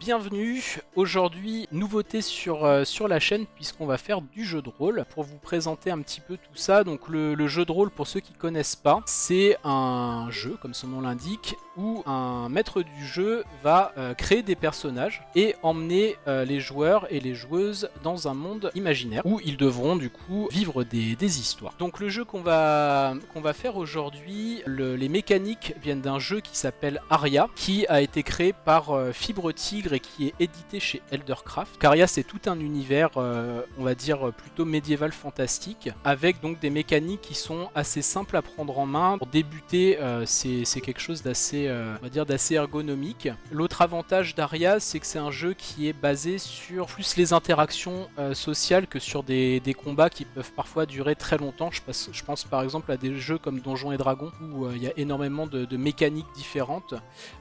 bienvenue. Aujourd'hui, nouveauté sur la chaîne puisqu'on va faire du jeu de rôle. Pour vous présenter un petit peu tout ça, donc le jeu de rôle, pour ceux qui ne connaissent pas, c'est un jeu, comme son nom l'indique, où un maître du jeu va créer des personnages et emmener les joueurs et les joueuses dans un monde imaginaire où ils devront du coup vivre des histoires. Donc le jeu qu'on va faire aujourd'hui, les mécaniques viennent d'un jeu qui s'appelle Aria, qui a été créé par Fibre Tigre et qui est édité chez Eldercraft. Aria, c'est tout un univers, on va dire plutôt médiéval fantastique, avec donc des mécaniques qui sont assez simples à prendre en main. Pour débuter, c'est quelque chose d'assez, on va dire, d'assez ergonomique. L'autre avantage d'Aria, c'est que c'est un jeu qui est basé sur plus les interactions sociales que sur des combats qui peuvent parfois durer très longtemps. Je pense par exemple à des jeux comme Donjons et Dragons où il y a énormément de mécaniques différentes.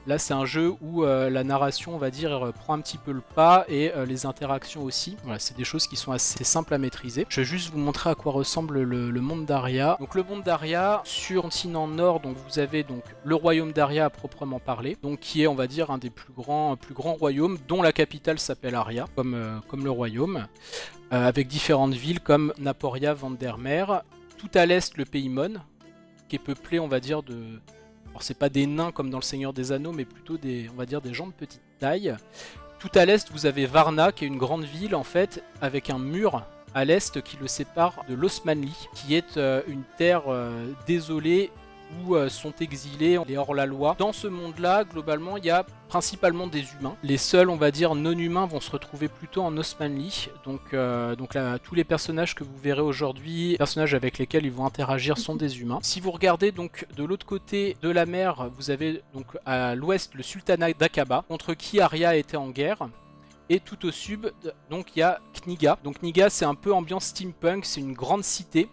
Là, c'est un jeu où la narration, on va dire, prend un petit peu le pas et les interactions aussi. Voilà, c'est des choses qui sont assez simples à maîtriser. Je vais juste vous montrer à quoi ressemble le monde d'Aria. Donc le monde d'Aria, sur le continent nord, donc vous avez donc le royaume d'Aria à proprement parler, donc qui est, on va dire, un des plus grands royaumes, dont la capitale s'appelle Aria, comme le royaume, avec différentes villes comme Naporia, Vandermeer. Tout à l'est, le pays Mon, qui est peuplé, on va dire, de... Alors c'est pas des nains comme dans le Seigneur des Anneaux, mais plutôt des, on va dire, des gens de petite taille. Tout à l'est, vous avez Varna, qui est une grande ville, en fait, avec un mur à l'est qui le sépare de l'Osmanli, qui est une terre désolée où sont exilés les hors-la-loi. Dans ce monde-là, globalement, il y a principalement des humains. Les seuls, on va dire, non-humains vont se retrouver plutôt en Osmanli. Donc là, tous les personnages que vous verrez aujourd'hui, les personnages avec lesquels ils vont interagir sont des humains. Si vous regardez donc de l'autre côté de la mer, vous avez donc à l'ouest le sultanat d'Aqaba, contre qui Aria était en guerre. Et tout au sud, donc il y a Kniga. Donc Kniga, c'est un peu ambiance steampunk, c'est une grande cité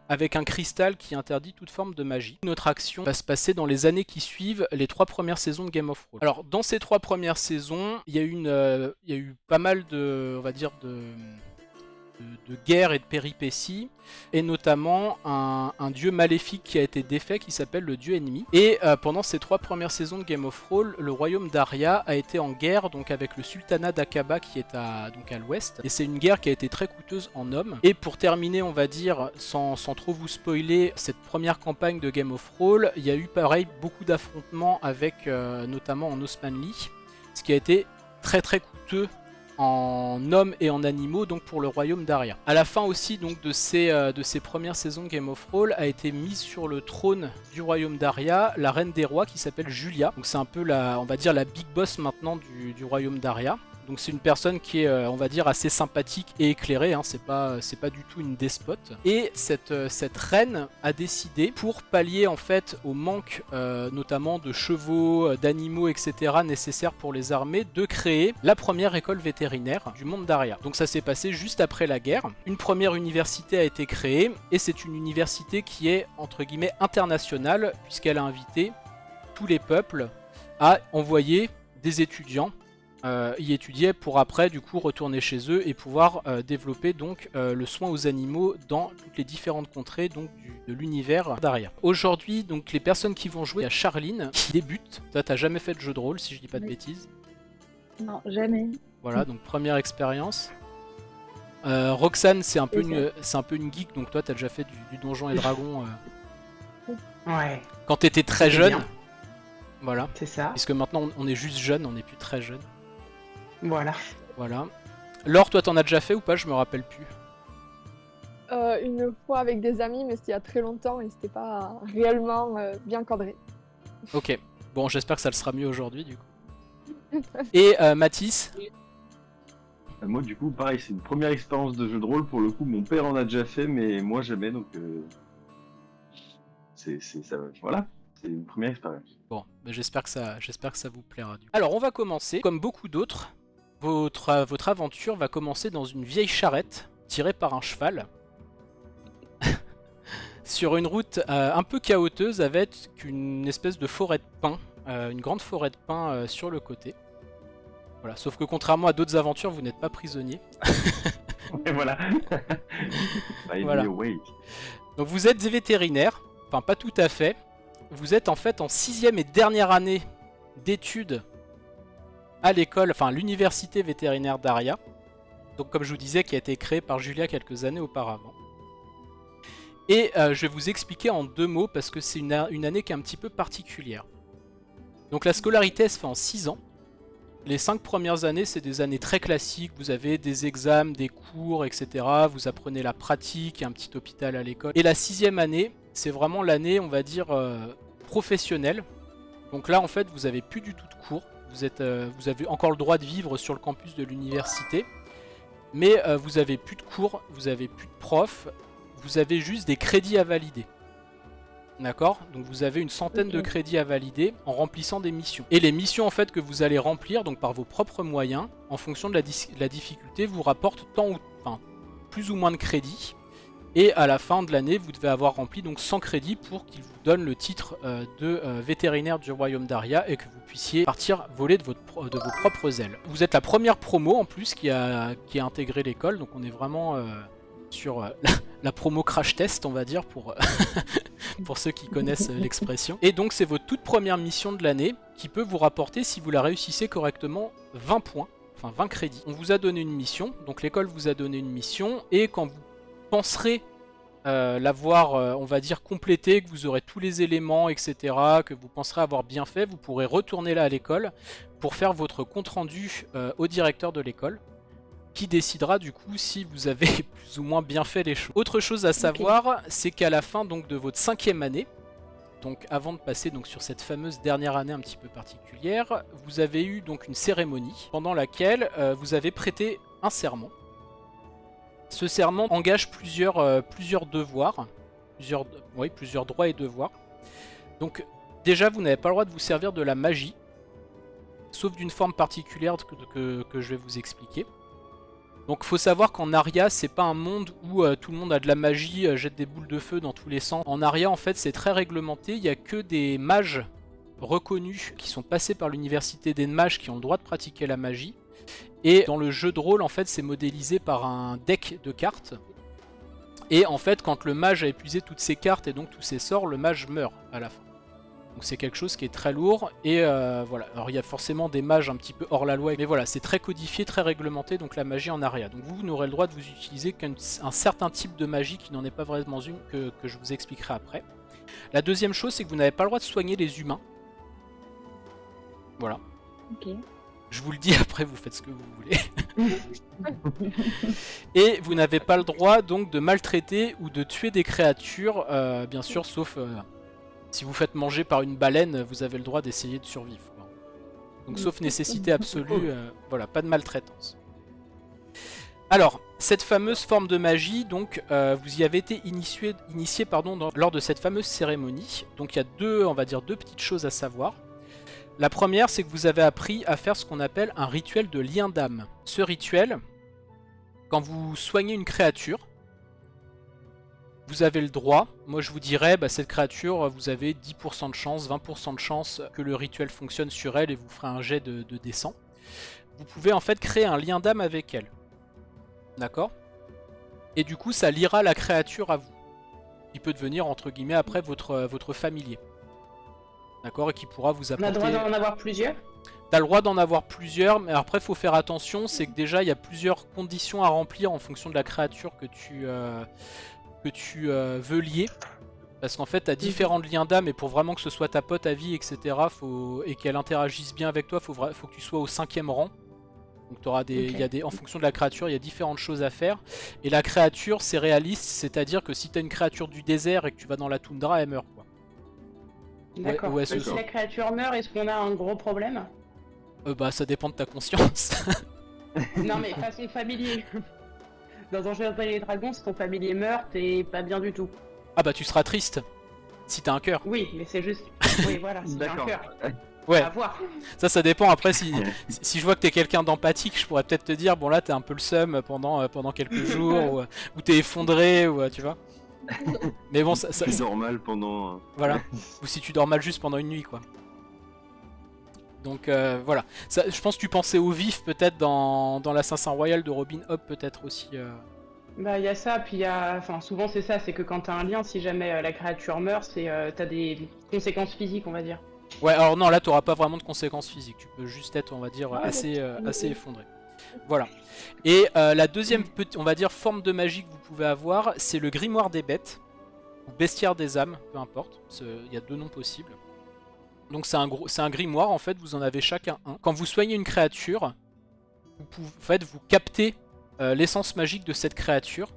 avec un cristal qui interdit toute forme de magie. Notre action va se passer dans les années qui suivent les 3 premières saisons de Game of Thrones. Alors, dans ces 3 premières saisons, il y a eu pas mal de, on va dire, de guerres et de péripéties, et notamment un dieu maléfique qui a été défait qui s'appelle le dieu ennemi. Et pendant ces 3 premières saisons de Game of Thrones, le royaume d'Aria a été en guerre donc avec le sultanat d'Aqaba qui est donc à l'ouest, et c'est une guerre qui a été très coûteuse en hommes. Et pour terminer, on va dire, sans trop vous spoiler, cette première campagne de Game of Thrones, il y a eu pareil beaucoup d'affrontements avec notamment en Osmanli, ce qui a été très très coûteux en hommes et en animaux, donc pour le royaume d'Aria. À la fin aussi donc de ces premières saisons de Game of Thrones a été mise sur le trône du royaume d'Aria la reine des rois qui s'appelle Julia. Donc c'est un peu la, on va dire, la big boss maintenant du royaume d'Aria. Donc c'est une personne qui est, on va dire, assez sympathique et éclairée, hein. C'est pas du tout une despote. Et cette reine a décidé, pour pallier en fait au manque notamment de chevaux, d'animaux, etc. nécessaires pour les armées, de créer la première école vétérinaire du monde d'Aria. Donc ça s'est passé juste après la guerre. Une première université a été créée, et c'est une université qui est, entre guillemets, internationale, puisqu'elle a invité tous les peuples à envoyer des étudiants y étudier pour après du coup retourner chez eux et pouvoir développer donc le soin aux animaux dans toutes les différentes contrées donc de l'univers d'Aria. Aujourd'hui, donc les personnes qui vont jouer, il y a Charline qui débute. Toi, t'as jamais fait de jeu de rôle si je dis pas de bêtises? Non, jamais. Voilà, donc première expérience. Roxane, c'est un peu une geek, donc toi t'as déjà fait du Donjon et Dragon Ouais. quand t'étais très jeune. Bien. Voilà. C'est ça. Puisque maintenant on est juste jeune, on n'est plus très jeune. Voilà. Voilà. Laure, toi t'en as déjà fait ou pas? Je me rappelle plus. Une fois avec des amis, mais c'était il y a très longtemps et c'était pas réellement bien cadré. Ok. Bon, j'espère que ça le sera mieux aujourd'hui du coup. Et Mathis? Moi, du coup, pareil, c'est une première expérience de jeu de rôle. Pour le coup, mon père en a déjà fait, mais moi jamais, donc ça. Voilà, c'est une première expérience. Bon, bah, j'espère que ça vous plaira. Alors, on va commencer. Comme beaucoup d'autres, votre aventure va commencer dans une vieille charrette tirée par un cheval sur une route un peu chaoteuse avec une espèce de forêt de pins, une grande forêt de pins sur le côté. Voilà, sauf que contrairement à d'autres aventures, vous n'êtes pas prisonnier. Et voilà. Voilà. Donc vous êtes des vétérinaires, enfin pas tout à fait. Vous êtes en fait en 6e et dernière année d'études à l'école, enfin l'université vétérinaire d'Aria. Donc comme je vous disais, qui a été créée par Julia quelques années auparavant. Et je vais vous expliquer en 2 mots parce que c'est une année qui est un petit peu particulière. Donc la scolarité elle se fait en 6 ans. Les 5 premières années, c'est des années très classiques. Vous avez des examens, des cours, etc. Vous apprenez la pratique, un petit hôpital à l'école. Et la 6e année, c'est vraiment l'année, on va dire, professionnelle. Donc là, en fait, vous n'avez plus du tout de cours. Vous avez encore le droit de vivre sur le campus de l'université. Mais vous avez plus de cours, vous avez plus de profs. Vous avez juste des crédits à valider. D'accord? Donc vous avez une centaine de crédits à valider en remplissant des missions. Et les missions en fait que vous allez remplir donc par vos propres moyens, en fonction de la difficulté, vous rapportent plus ou moins de crédits. Et à la fin de l'année, vous devez avoir rempli donc 100 crédits pour qu'il vous donne le titre de vétérinaire du royaume d'Aria et que vous puissiez partir voler de vos propres ailes. Vous êtes la première promo en plus qui a intégré l'école, donc on est vraiment sur la promo crash test, on va dire, pour, pour ceux qui connaissent l'expression. Et donc c'est votre toute première mission de l'année qui peut vous rapporter, si vous la réussissez correctement, 20 points, enfin 20 crédits. On vous a donné une mission, donc l'école vous a donné une mission, et quand vous penserez l'avoir, on va dire, complété, que vous aurez tous les éléments, etc., que vous penserez avoir bien fait, vous pourrez retourner là à l'école pour faire votre compte-rendu au directeur de l'école, qui décidera du coup si vous avez plus ou moins bien fait les choses. Autre chose à savoir, c'est qu'à la fin donc de votre 5e année, donc avant de passer donc sur cette fameuse dernière année un petit peu particulière, vous avez eu donc une cérémonie pendant laquelle vous avez prêté un serment. Ce serment engage plusieurs devoirs, plusieurs droits et devoirs. Donc déjà vous n'avez pas le droit de vous servir de la magie, sauf d'une forme particulière que je vais vous expliquer. Donc faut savoir qu'en Aria, c'est pas un monde où tout le monde a de la magie, jette des boules de feu dans tous les sens. En Aria, en fait, c'est très réglementé. Il n'y a que des mages reconnus qui sont passés par l'université des mages qui ont le droit de pratiquer la magie. Et dans le jeu de rôle, en fait, c'est modélisé par un deck de cartes. Et en fait, quand le mage a épuisé toutes ses cartes et donc tous ses sorts, le mage meurt à la fin. Donc c'est quelque chose qui est très lourd, et voilà. Alors il y a forcément des mages un petit peu hors la loi, mais voilà, c'est très codifié, très réglementé, donc la magie en Aria. Donc vous n'aurez le droit de vous utiliser qu'un certain type de magie qui n'en est pas vraiment une, que je vous expliquerai après. La deuxième chose, c'est que vous n'avez pas le droit de soigner les humains. Voilà. Ok. Je vous le dis, après vous faites ce que vous voulez. Et vous n'avez pas le droit donc de maltraiter ou de tuer des créatures, bien sûr, sauf... si vous faites manger par une baleine, vous avez le droit d'essayer de survivre, quoi. Donc sauf nécessité absolue, voilà, pas de maltraitance. Alors, cette fameuse forme de magie, donc vous y avez été initié lors de cette fameuse cérémonie. Donc il y a deux petites choses à savoir. La première, c'est que vous avez appris à faire ce qu'on appelle un rituel de lien d'âme. Ce rituel, quand vous soignez une créature, vous avez le droit, moi je vous dirais, cette créature, vous avez 10% de chance, 20% de chance que le rituel fonctionne sur elle et vous ferez un jet de D100. Vous pouvez en fait créer un lien d'âme avec elle. D'accord? Et du coup ça liera la créature à vous. Qui peut devenir entre guillemets après votre familier. D'accord? Et qui pourra vous apporter... On a le droit d'en avoir plusieurs? T'as le droit d'en avoir plusieurs, mais après faut faire attention, c'est que déjà il y a plusieurs conditions à remplir en fonction de la créature que tu veux lier, parce qu'en fait tu as différents liens d'âme, et pour vraiment que ce soit ta pote à vie, etc., et qu'elle interagisse bien avec toi, faut que tu sois au 5e rang. Donc t'auras en fonction de la créature, il y a différentes choses à faire, et la créature c'est réaliste, c'est-à-dire que si tu as une créature du désert et que tu vas dans la toundra, elle meurt, quoi. D'accord. Ouais, Si la créature meurt, est-ce qu'on a un gros problème? Ça dépend de ta conscience. Non mais façon familier. Dans Donjons et Dragons, si ton familier meurt, t'es pas bien du tout. Ah bah tu seras triste, si t'as un cœur. Oui, mais c'est juste... Oui, voilà, si t'as un cœur. Ouais, À voir. ça dépend. Après, si je vois que t'es quelqu'un d'empathique, je pourrais peut-être te dire, bon là t'es un peu le seum pendant quelques jours, ou t'es effondré, ou tu vois. Mais bon, ça Tu dors mal pendant... Voilà. Ou si tu dors mal juste pendant une nuit, quoi. Donc voilà. Je pense que tu pensais au vif peut-être dans l'Assassin Royal de Robin Hobb, peut-être aussi. Bah il y a ça, puis il y a... Enfin souvent c'est ça, c'est que quand t'as un lien, si jamais la créature meurt, t'as des conséquences physiques, on va dire. Ouais, alors non, là, t'auras pas vraiment de conséquences physiques. Tu peux juste être, on va dire, Ah, assez effondré. Voilà. Et la deuxième, on va dire, forme de magie que vous pouvez avoir, c'est le grimoire des bêtes, ou bestiaire des âmes, peu importe. Il y a 2 noms possibles. Donc c'est un grimoire, en fait, vous en avez chacun un. Quand vous soignez une créature, vous captez l'essence magique de cette créature,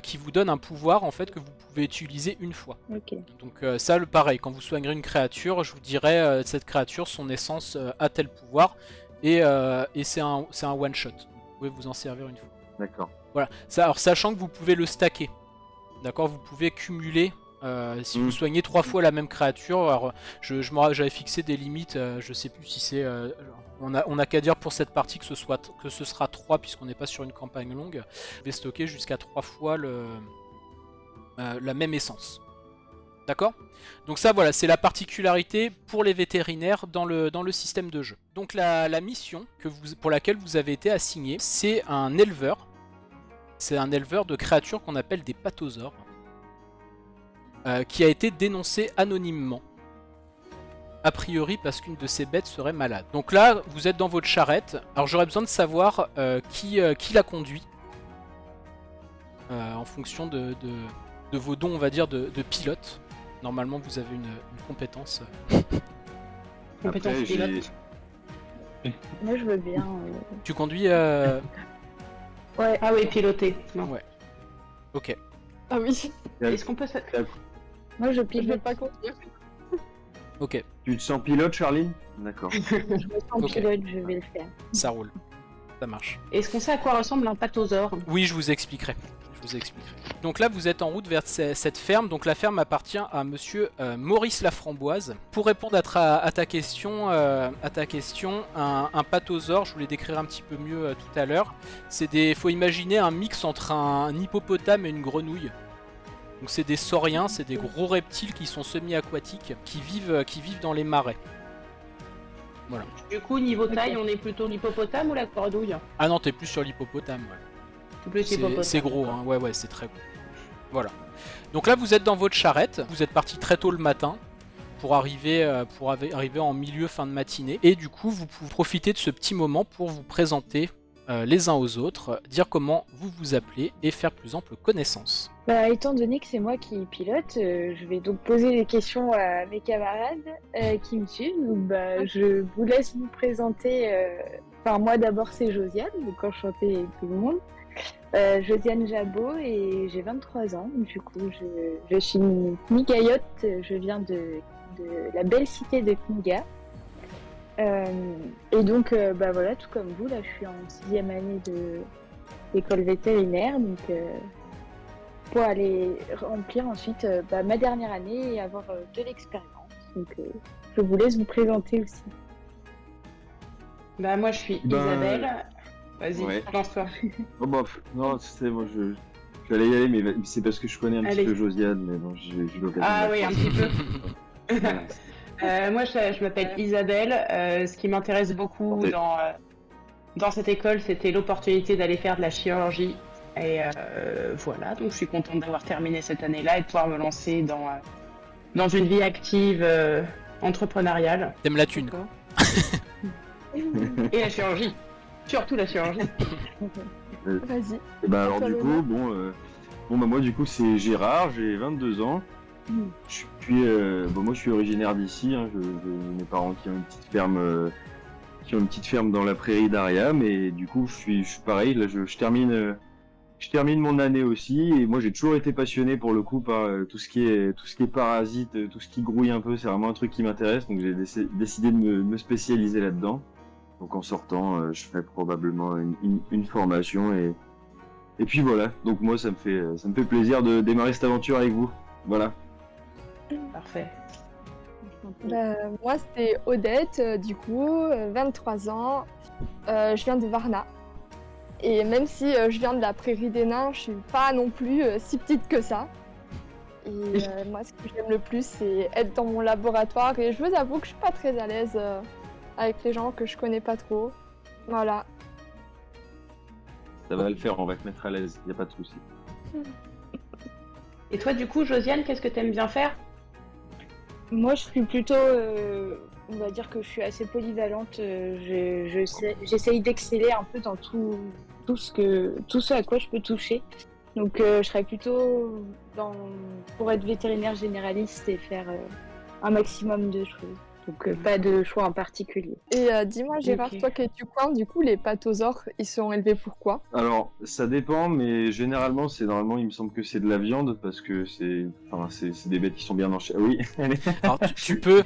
qui vous donne un pouvoir, en fait, que vous pouvez utiliser une fois. Ok. Donc ça, pareil, quand vous soignerez une créature, je vous dirai cette créature, son essence a tel pouvoir, et c'est un one shot. Vous pouvez vous en servir une fois. D'accord. Voilà. Ça, alors sachant que vous pouvez le stacker, d'accord, vous pouvez cumuler. Si vous soignez 3 fois la même créature, alors j'avais fixé des limites, je sais plus si c'est. On a qu'à dire pour cette partie que ce sera 3 puisqu'on n'est pas sur une campagne longue. Vous pouvez stocker jusqu'à 3 fois la même essence. D'accord? Donc ça voilà, c'est la particularité pour les vétérinaires dans le système de jeu. Donc la mission pour laquelle vous avez été assigné, c'est un éleveur. C'est un éleveur de créatures qu'on appelle des pathosaures. Qui a été dénoncé anonymement. A priori parce qu'une de ces bêtes serait malade. Donc là, vous êtes dans votre charrette. Alors j'aurais besoin de savoir qui la conduit. En fonction de vos dons, on va dire, de pilote. Normalement, vous avez une compétence. Compétence Après, pilote. Moi, je veux bien. Tu conduis Ouais. Ah oui, piloter. Non. Ouais. Ok. Ah oui, Est-ce qu'on peut... Moi, je je vais pilote. pas conduire. Ok. Tu te sens pilote, Charline? D'accord. Je me sens Ok. pilote, je vais le faire. Ça roule. Ça marche. Est-ce qu'on sait à quoi ressemble un pathosaure? Oui, je vous expliquerai. Donc là, vous êtes en route vers cette ferme. Donc la ferme appartient à monsieur Maurice Laframboise. Pour répondre à ta question, un pathosaure, je vous l'ai décrire un petit peu mieux tout à l'heure. Faut imaginer un mix entre un hippopotame et une grenouille. Donc c'est des sauriens, c'est des gros reptiles qui sont semi-aquatiques, qui vivent dans les marais. Voilà. Du coup, niveau taille, on est plutôt l'hippopotame ou la grenouille? Ah non, t'es plus sur l'hippopotame, ouais. C'est plus hippopotame. C'est gros, hein. Ouais, c'est très gros. Voilà. Donc là, vous êtes dans votre charrette. Vous êtes parti très tôt le matin pour arriver en milieu fin de matinée. Et du coup, vous pouvez profiter de ce petit moment pour vous présenter les uns aux autres, dire comment vous vous appelez et faire plus ample connaissance. Bah, étant donné que c'est moi qui pilote, je vais donc poser des questions à mes camarades qui me suivent. Donc, bah, je vous laisse vous présenter. Enfin, moi d'abord, c'est Josiane, donc enchantée tout le monde. Josiane Jabot et j'ai 23 ans. Du coup, je suis une Knigayotte. Je viens de la belle cité de Kniga. Et donc, bah voilà, tout comme vous, là, je suis en 6e année d'école vétérinaire, donc pour aller remplir ensuite ma dernière année et avoir de l'expérience. Donc, je vous laisse vous présenter aussi. Bah moi, je suis Isabelle. Vas-y, Ouais. lance-toi. Oh, bah, non, c'est moi, j'allais y aller, mais c'est parce que je connais un Allez. petit peu Josiane, mais non, j'ai eu l'occasion. Ah de la oui, un croiser. petit peu. Voilà. Moi, je m'appelle Isabelle. Ce qui m'intéresse beaucoup Ok. dans cette école, c'était l'opportunité d'aller faire de la chirurgie. Et voilà, donc je suis contente d'avoir terminé cette année-là et de pouvoir me lancer dans une vie active entrepreneuriale. T'aimes la thune. Et la chirurgie. Surtout la chirurgie. Vas-y. Et bah alors Toi, du Laura. coup, bah moi du coup c'est Gérard, j'ai 22 ans. Je suis, moi je suis originaire d'ici. Hein, j'ai mes parents qui ont une petite ferme dans la prairie d'Ariam et du coup je suis pareil. Là je termine mon année aussi et moi j'ai toujours été passionné pour le coup par tout ce qui est parasite, tout ce qui grouille un peu. C'est vraiment un truc qui m'intéresse donc j'ai décidé de me spécialiser là-dedans. Donc en sortant, je ferai probablement une formation et puis voilà. Donc moi ça me fait plaisir de démarrer cette aventure avec vous. Voilà. Parfait. Moi, c'est Odette, du coup, 23 ans. Je viens de Varna. Et même si je viens de la prairie des nains, je suis pas non plus si petite que ça. Et moi, ce que j'aime le plus, c'est être dans mon laboratoire. Et je vous avoue que je suis pas très à l'aise avec les gens que je connais pas trop. Voilà. Ça va le faire, on va te mettre à l'aise, y a pas de souci. Et toi, du coup, Josiane, qu'est-ce que t'aimes bien faire? Moi, je suis plutôt, on va dire que je suis assez polyvalente. J'essaye d'exceller un peu dans tout ce à quoi je peux toucher. Donc, je serais plutôt pour être vétérinaire généraliste et faire un maximum de choses. Donc, pas de choix en particulier. Et dis-moi, Gérard, Ok. toi qui es du coin, du coup, les pathosaures, ils sont élevés pour quoi? Alors, ça dépend, mais généralement, normalement, il me semble que c'est de la viande parce que c'est des bêtes qui sont bien enchaînées. Oui, Alors tu peux,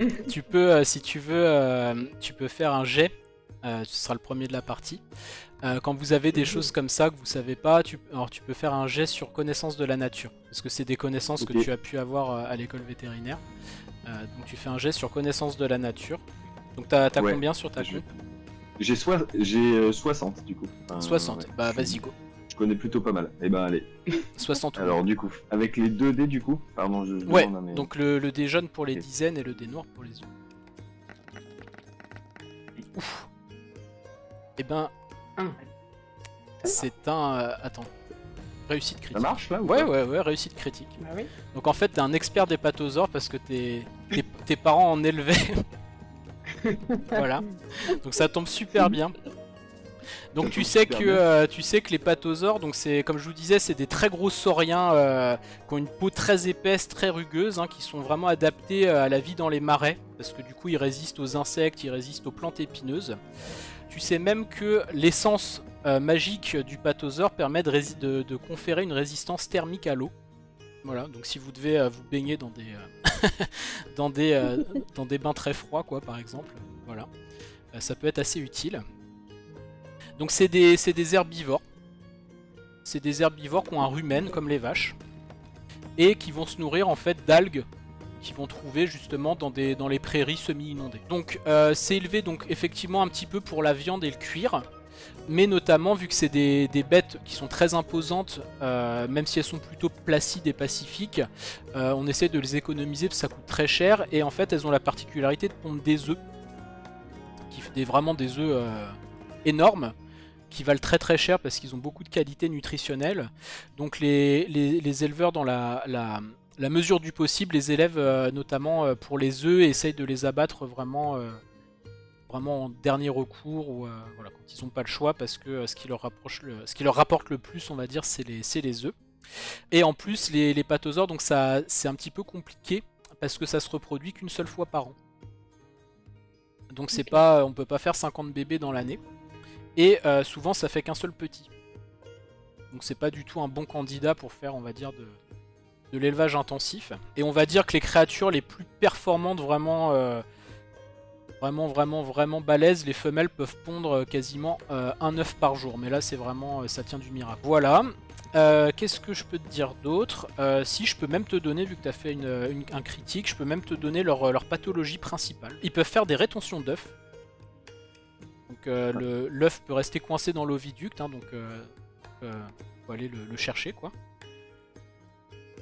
si tu veux, tu peux faire un jet. Ce sera le premier de la partie. Quand vous avez des choses comme ça que vous savez pas, alors tu peux faire un jet sur connaissance de la nature. Parce que c'est des connaissances que Ok. tu as pu avoir à l'école vétérinaire. Donc tu fais un jet sur connaissance de la nature. Donc t'as Ouais. combien sur ta Je- compte j'ai 60 du coup. Enfin, 60. ouais. Bah vas-y go. Je connais plutôt pas mal. Eh ben allez. 60. Alors du coup, avec les 2 dés du coup, pardon, je Ouais, demande, hein, mais- donc le dé jaune pour les Ok. dizaines et le dé noir pour les œufs. Ouf. Eh ben, Un. c'est un... attends. Réussite critique. Ça marche là ou Ouais, pas ouais, réussite critique. Bah oui. Donc en fait, t'es un expert des pathosaures parce que tes parents en élevaient. Voilà. Donc ça tombe super bien. Donc Ça tu tombe sais super que bien. tu sais que les pathosaures, donc c'est comme je vous disais, c'est des très gros sauriens qui ont une peau très épaisse, très rugueuse, hein, qui sont vraiment adaptés à la vie dans les marais parce que du coup ils résistent aux insectes, ils résistent aux plantes épineuses. Tu sais même que l'essence magique du pathosaure permet de conférer une résistance thermique à l'eau. Voilà, donc si vous devez vous baigner dans des dans des bains très froids, quoi, par exemple, voilà, ça peut être assez utile. Donc c'est des herbivores. C'est des herbivores qui ont un rumen comme les vaches et qui vont se nourrir en fait d'algues qu'ils vont trouver justement dans les prairies semi-inondées. Donc c'est élevé donc effectivement un petit peu pour la viande et le cuir, mais notamment vu que c'est des bêtes qui sont très imposantes, même si elles sont plutôt placides et pacifiques, on essaie de les économiser parce que ça coûte très cher et en fait elles ont la particularité de pondre des œufs, vraiment des œufs énormes, qui valent très très cher parce qu'ils ont beaucoup de qualité nutritionnelle. Donc les éleveurs dans la mesure du possible les élèvent notamment pour les œufs et essayent de les abattre vraiment en dernier recours ou voilà, quand ils n'ont pas le choix parce que ce qui leur rapporte le plus, on va dire, c'est les œufs. Et en plus les pathosaures, donc ça c'est un petit peu compliqué parce que ça se reproduit qu'une seule fois par an. Donc c'est pas, on peut pas faire 50 bébés dans l'année. Et souvent ça fait qu'un seul petit. Donc c'est pas du tout un bon candidat pour faire, on va dire, de l'élevage intensif. Et on va dire que les créatures les plus performantes, vraiment balèzes, les femelles peuvent pondre quasiment un œuf par jour. Mais là c'est vraiment, ça tient du miracle. Voilà. Qu'est-ce que je peux te dire d'autre? Si je peux même te donner, vu que tu as fait un critique, je peux même te donner leur pathologie principale. Ils peuvent faire des rétentions d'œufs. Donc l'œuf peut rester coincé dans l'oviducte, hein, donc faut aller le chercher, quoi.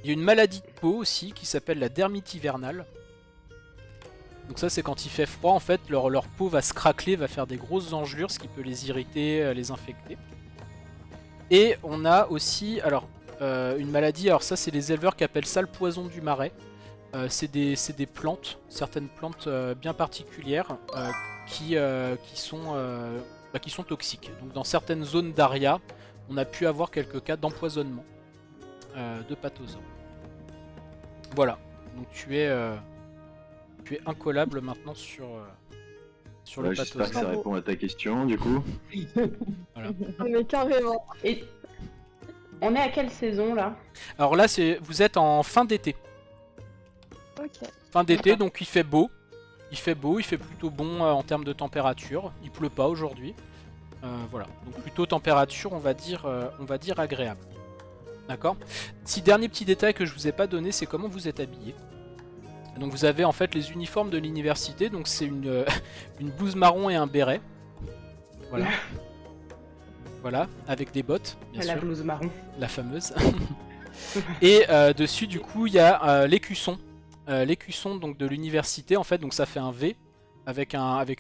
Il y a une maladie de peau aussi qui s'appelle la dermite hivernale. Donc ça c'est quand il fait froid, en fait leur peau va se craqueler, va faire des grosses engelures, ce qui peut les irriter, les infecter. Et on a aussi une maladie, alors ça c'est les éleveurs qui appellent ça le poison du marais. C'est des plantes, certaines plantes bien particulières qui sont toxiques. Donc dans certaines zones d'Aria, on a pu avoir quelques cas d'empoisonnement de pathosaures. Voilà, donc tu es incollable maintenant sur le Ouais, j'espère que ça pathosaure. répond à ta question du coup. Ah, mais carrément. Et on est à quelle saison là? Alors là, vous êtes en fin d'été. Ok. Fin d'été, D'accord. donc il fait beau. Il fait plutôt bon en termes de température. Il pleut pas aujourd'hui. Voilà, donc plutôt température, on va dire agréable. D'accord. Dernier petit détail que je vous ai pas donné, c'est comment vous êtes habillé. Donc vous avez en fait les uniformes de l'université, donc c'est une blouse marron et un béret. Voilà. Voilà, avec des bottes, bien La sûr, blouse marron. la fameuse. Et dessus, du coup, il y a l'écusson. L'écusson donc de l'université, en fait, donc ça fait un V avec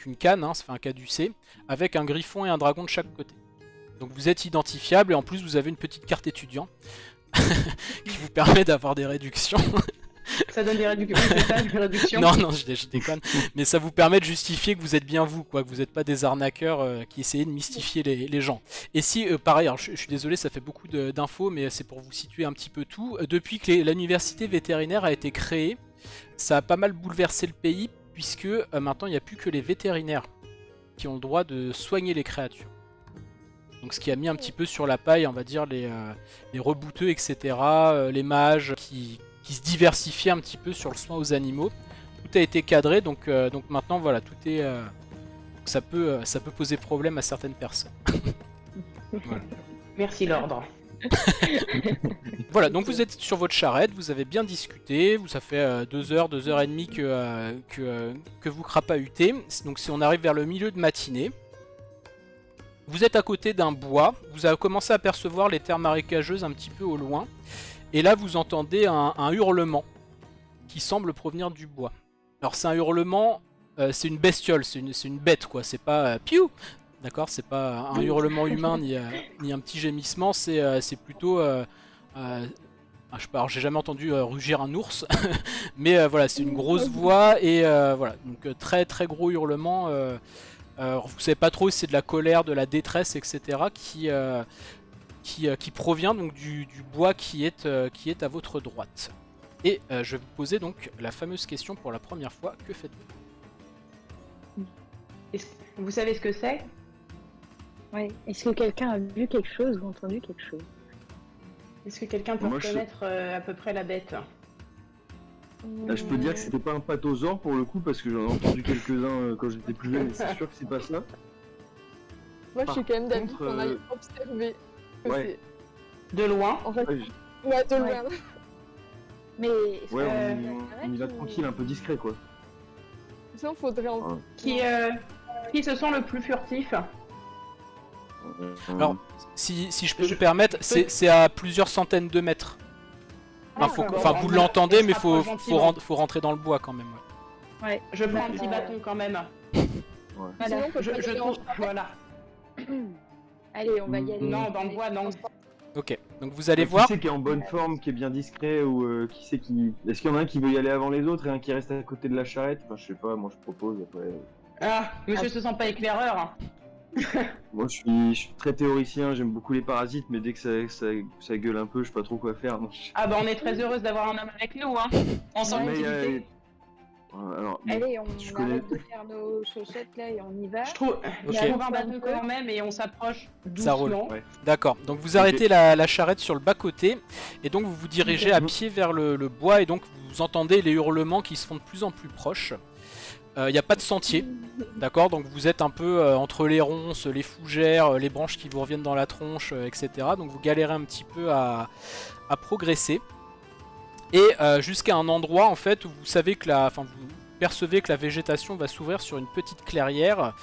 une canne, hein, ça fait un caducée, avec un griffon et un dragon de chaque côté. Donc vous êtes identifiable et en plus vous avez une petite carte étudiant qui vous permet d'avoir des réductions. Ça donne des réductions. Non, non, je déconne. Mais ça vous permet de justifier que vous êtes bien vous, quoi, que vous n'êtes pas des arnaqueurs qui essayez de mystifier les gens. Et si, pareil, alors, je suis désolé, ça fait beaucoup d'infos, mais c'est pour vous situer un petit peu tout. Depuis que l'université vétérinaire a été créée, ça a pas mal bouleversé le pays, puisque maintenant il n'y a plus que les vétérinaires qui ont le droit de soigner les créatures. Donc ce qui a mis un petit peu sur la paille, on va dire, les rebouteux, etc., les mages qui se diversifiaient un petit peu sur le soin aux animaux. Tout a été cadré, donc maintenant, voilà, tout est... ça peut poser problème à certaines personnes. Voilà. Merci l'ordre. Voilà, donc vous êtes sur votre charrette, vous avez bien discuté, ça fait 2 heures, 2 heures et demie que vous crapahutez. Donc si on arrive vers le milieu de matinée, vous êtes à côté d'un bois, vous avez commencé à percevoir les terres marécageuses un petit peu au loin, et là vous entendez un hurlement qui semble provenir du bois. Alors c'est un hurlement, c'est une bestiole, c'est une bête quoi, c'est pas piou. D'accord, c'est pas un hurlement humain ni un petit gémissement, c'est plutôt... je sais pas, alors j'ai jamais entendu rugir un ours, mais voilà, c'est une grosse voix et voilà, donc très très gros hurlement. Vous savez pas trop si c'est de la colère, de la détresse, etc. qui provient donc du bois qui est à votre droite. Et je vais vous poser donc la fameuse question pour la première fois, que faites-vous? Vous savez ce que c'est? Ouais. Est-ce que quelqu'un a vu quelque chose ou entendu quelque chose? Est-ce que quelqu'un peut Moi, reconnaître à peu près la bête? Là, je peux dire que c'était pas un patosaure pour le coup, parce que j'en ai entendu quelques-uns quand j'étais plus jeune, et c'est sûr que c'est pas ça. Moi, je suis quand même d'avis contre, qu'on aille observer que ouais. De loin? c'est... En fait, Ouais, ouais, de loin. Mais est-ce ouais, que- on y va tranquille, un peu discret quoi. Sinon, faudrait en... Qui se sent le plus furtif? Alors, si je peux me permettre, c'est à plusieurs centaines de mètres. Enfin, vous l'entendez, mais faut rentrer dans le bois quand même. Ouais. Ouais. Je prends un petit bâton quand même. Voilà. Sinon, on peut pas y Je aller trouve. en- Voilà. Allez, on va y aller. Non, dans le bois, non. Ok, donc vous allez Qui voir. c'est qui est en bonne forme, qui est bien discret, ou qui c'est qui... Est-ce qu'il y en a un qui veut y aller avant les autres et un qui reste à côté de la charrette? Enfin, je sais pas, moi je propose après... Ah, monsieur se sent pas éclaireur. Moi je suis très théoricien, j'aime beaucoup les parasites, mais dès que ça gueule un peu, je sais pas trop quoi faire. Donc... Ah bah on est très heureuse d'avoir un homme avec nous, hein. En sans Mais, utilité. alors, bon, Allez, on je arrête connais- de faire nos chaussettes là et on y va. Je trouve Ok. un bâton quand même et on s'approche doucement. Ça roule. Ouais. D'accord, donc vous arrêtez la charrette sur le bas-côté, et donc vous vous dirigez à Ok. pied vers le bois, et donc vous entendez les hurlements qui se font de plus en plus proches. Il n'y a pas de sentier, d'accord, donc vous êtes un peu entre les ronces, les fougères, les branches qui vous reviennent dans la tronche, etc. Donc vous galérez un petit peu à progresser. Et jusqu'à un endroit en fait où vous savez que vous percevez que la végétation va s'ouvrir sur une petite clairière,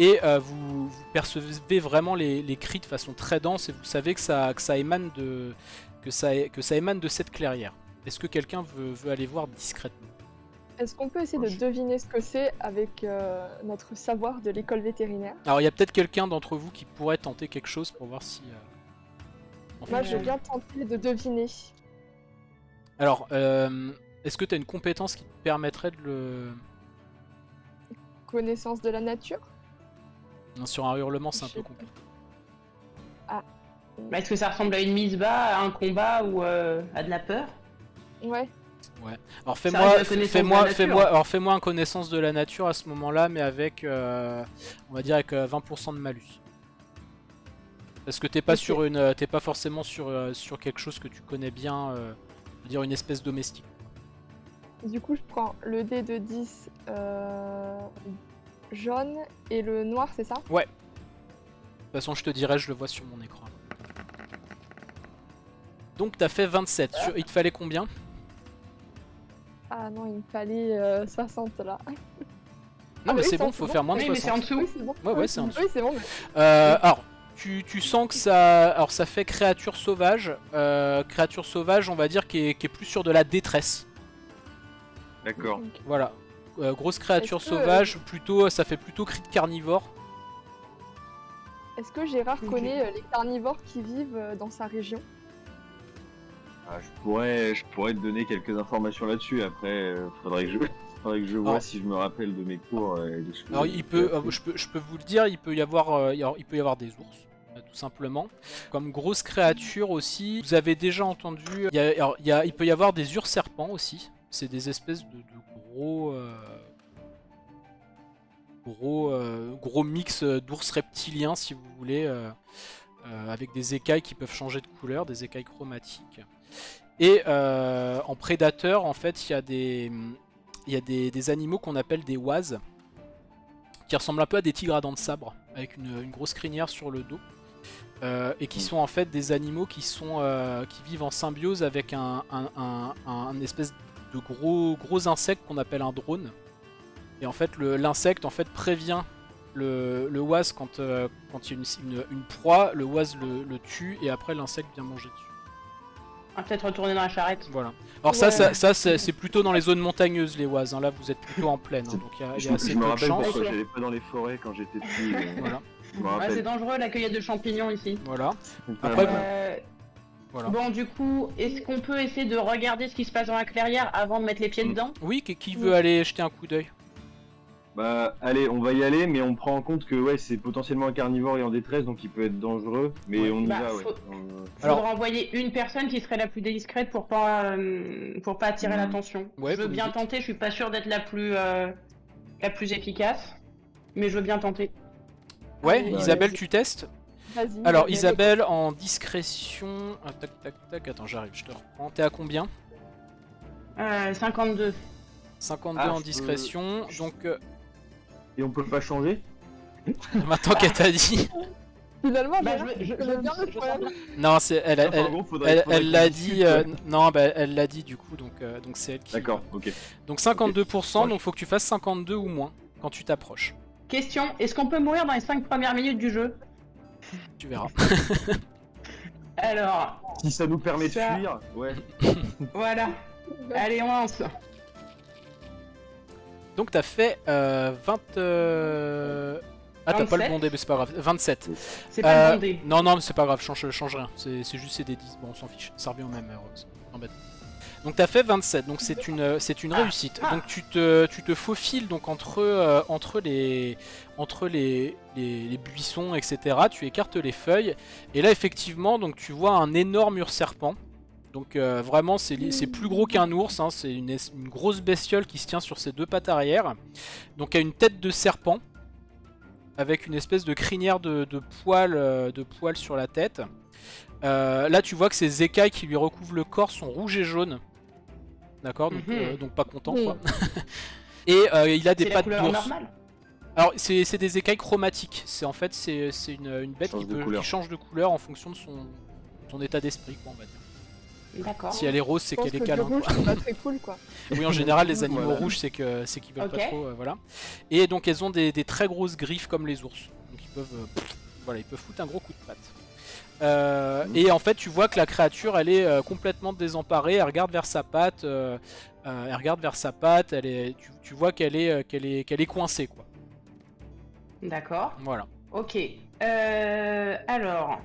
et vous percevez vraiment les cris de façon très dense, et vous savez que ça émane de cette clairière. Est-ce que quelqu'un veut aller voir discrètement? Est-ce qu'on peut essayer de deviner ce que c'est avec notre savoir de l'école vétérinaire? Alors il y a peut-être quelqu'un d'entre vous qui pourrait tenter quelque chose pour voir si... en Moi, fait- je veux bien tenter de deviner. Alors, est-ce que tu as une compétence qui te permettrait de le... Connaissance de la nature? Non, sur un hurlement, c'est un Je peu sais compliqué. Bah, est-ce que ça ressemble à une mise bas, à un combat ou à de la peur? Ouais. Alors Ça reste la connaissance de la nature. fais-moi un connaissance de la nature à ce moment-là, mais avec, on va dire avec 20% de malus. Parce que t'es pas Ok. t'es pas forcément sur quelque chose que tu connais bien, on va dire une espèce domestique. Du coup, je prends le dé de 10 jaune et le noir, c'est ça? De toute façon, je te dirai, je le vois sur mon écran. Donc t'as fait 27. Il te fallait combien? Ah non, il me fallait 60 là. Non, mais oui, c'est bon, c'est faut bon. faire moins de Oui, mais c'est en 60. dessous. Oui, c'est bon. Ouais, c'est en dessous. Oui, c'est bon. Alors, tu sens que ça... Alors, ça fait créature sauvage. Créature sauvage, on va dire, qui est plus sur de la détresse. D'accord. Ok. Voilà. Grosse créature Est-ce que, sauvage, plutôt, ça fait plutôt cri de carnivore. Est-ce que Gérard connaît les carnivores qui vivent dans sa région? Je pourrais te donner quelques informations là-dessus. Après, faudrait que je vois Alors- si je me rappelle de mes cours. Et de ce que Alors j'ai il pu peut, faire. je peux vous le dire, il peut y avoir des ours. Tout simplement. Comme grosse créature aussi, vous avez déjà entendu, il peut y avoir des serpents aussi. C'est des espèces de gros mix d'ours reptiliens si vous voulez, avec des écailles qui peuvent changer de couleur, des écailles chromatiques. Et en prédateur, en fait, il y a des animaux qu'on appelle des oises, qui ressemblent un peu à des tigres à dents de sabre, avec une grosse crinière sur le dos. Et qui sont en fait des animaux qui vivent en symbiose avec un espèce de gros insecte qu'on appelle un drone. Et en fait l'insecte en fait prévient le oise quand il y a une proie, le oise le tue et après l'insecte vient manger dessus. On va peut-être retourner dans la charrette. Voilà. Alors Ouais. ça c'est plutôt dans les zones montagneuses les oises, hein. Là vous êtes plutôt en plaine, hein. Donc il y a assez Je me peu de rappelle chance. pourquoi j'allais pas dans les forêts quand j'étais petit. Voilà. Je me Ouais, c'est rappelle. dangereux la cueillette de champignons ici. Voilà. Ah, Après, bah, Voilà. Bon, du coup, est-ce qu'on peut essayer de regarder ce qui se passe dans la clairière avant de mettre les pieds dedans? Oui, qui veut aller jeter un coup d'œil? Bah allez, on va y aller, mais on prend en compte que ouais, c'est potentiellement un carnivore et en détresse, donc il peut être dangereux. Mais Ouais. on y Bah, va, ouais. Alors- Faudra envoyer une personne qui serait la plus discrète pour pas attirer l'attention. Ouais, Je veux vous me bien dites. tenter, je suis pas sûre d'être la plus efficace, mais je veux bien tenter. Ouais, Allez, Isabelle, vas-y. tu testes? Vas-y. Alors, vas-y. Isabelle, en discrétion. Ah, tac, tac, tac. Attends, j'arrive, je te reprends. T'es à combien? 52. 52 Ah, en je peux- discrétion. Donc, Et on peut pas changer? maintenant qu'elle t'a dit. Finalement, Bah, je connais bien le problème. Non, c'est elle. Enfin, en gros, faudrait Elle qu'on l'a discute, dit. ouais. Non, bah, elle l'a dit du coup. Donc c'est elle qui. D'accord, ok. Donc 52%. Ok. Donc faut que tu fasses 52 ou moins quand tu t'approches. Question, est-ce qu'on peut mourir dans les 5 premières minutes du jeu? Tu verras. Alors, Si ça nous permet de Ça- fuir, ouais. voilà. Allez, on lance. Donc t'as fait 20. Ah, t'as pas le 27. bon dé, mais c'est pas grave. 27. C'est pas le bon dé. Non, non, mais c'est pas grave, change rien. C'est juste c'est des 10. Bon, on s'en fiche. Ça revient au même, Rose. Embête. Donc t'as fait 27, donc c'est une réussite. Ah. Donc tu te faufiles donc entre les buissons, etc. Tu écartes les feuilles et là effectivement donc tu vois un énorme urserpent. Donc vraiment c'est plus gros qu'un ours, hein. C'est une grosse bestiole qui se tient sur ses deux pattes arrière. Donc a une tête de serpent avec une espèce de crinière de poils sur la tête. Là tu vois que ses écailles qui lui recouvrent le corps sont rouges et jaunes. D'accord, donc pas content quoi. Et il a des C'est la pattes couleur d'ours. normale. Alors c'est des écailles chromatiques. C'est en fait c'est une bête Change qui, de couleur. qui change de couleur en fonction de son état d'esprit, quoi, on va dire. D'accord. Si elle est rose, c'est Je pense qu'elle est que câlin, le rouge, quoi. c'est pas très cool, quoi. Oui, en général, les animaux Voilà. rouges, c'est qu'ils veulent Ok. pas trop, voilà. Et donc elles ont des très grosses griffes comme les ours. Donc ils peuvent, ils peuvent foutre un gros coup de patte. Et en fait, tu vois que la créature, elle est complètement désemparée. Elle regarde vers sa patte. Tu vois qu'elle est coincée, quoi. D'accord. Voilà. Ok. Alors,